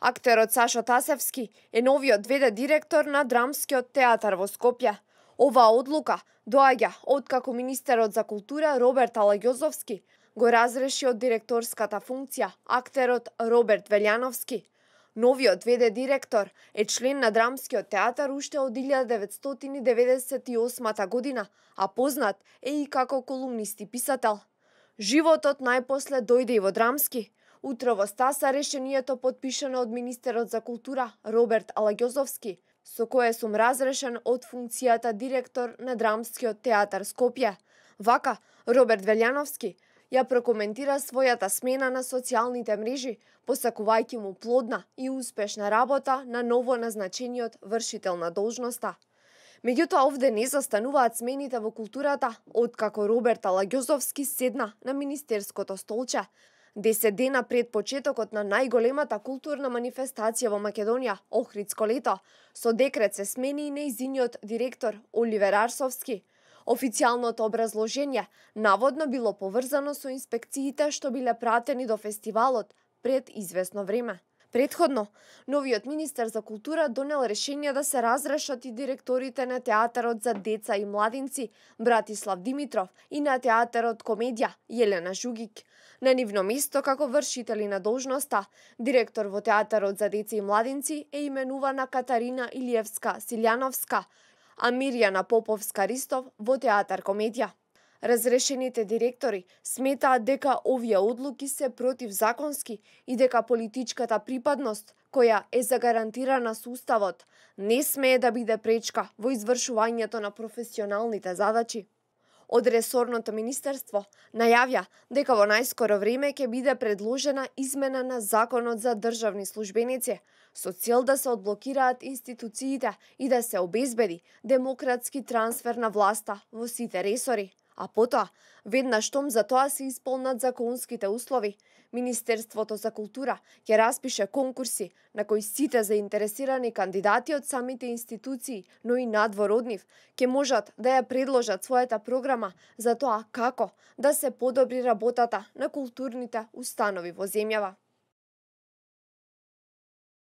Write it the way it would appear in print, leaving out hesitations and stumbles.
Актерот Сашо Тасевски е новиот ВД директор на Драмскиот театар во Скопје. Оваа одлука доаѓа откако министерот за култура Роберт Алагјозовски го разреши од директорската функција актерот Роберт Велјановски. Новиот ВД директор е член на Драмскиот театар уште од 1998 година, а познат е и како колумнист и писател. Животот најпосле дојде и во Драмски. Утро во Стаса решението подпишано од министерот за култура Роберт Алагјозовски, со кое сум разрешен од функцијата директор на Драмскиот театар Скопје. Вака, Роберт Велјановски ја прокоментира својата смена на социјалните мрежи, посакувајќи му плодна и успешна работа на ново назначениот вршител на должноста. Меѓутоа, овде не застануваат смените во културата, откако Роберт Алагјозовски седна на министерското столче. 10 дена пред почетокот на најголемата културна манифестација во Македонија, Охридско лето, со декрет се смени и нејзиниот директор Оливер Арсовски. Официјалното образложение наводно било поврзано со инспекциите што биле пратени до фестивалот пред известно време. Предходно, новиот министер за култура донел решение да се разрешат и директорите на театарот за деца и младинци Братислав Димитров и на театарот Комедија Јелена Жугик. На нивно место како вршители на должноста, директор во театарот за деца и младинци е именувана Катарина Илиевска Силјановска, а Мирјана Поповска Ристов во театар Комедија. Разрешените директори сметаат дека овие одлуки се противзаконски и дека политичката припадност, која е загарантирана со Уставот, не смее да биде пречка во извршувањето на професионалните задачи. Од ресорното министерство најавја дека во најскоро време ќе биде предложена измена на Законот за државни службеници, со цел да се одблокираат институциите и да се обезбеди демократски трансфер на власта во сите ресори. А потоа, веднаш штом за тоа се исполнат законските услови, Министерството за култура ќе распише конкурси на кои сите заинтересирани кандидати од самите институции, но и надвор од нив, ќе можат да ја предложат својата програма за тоа како да се подобри работата на културните установи во земјава.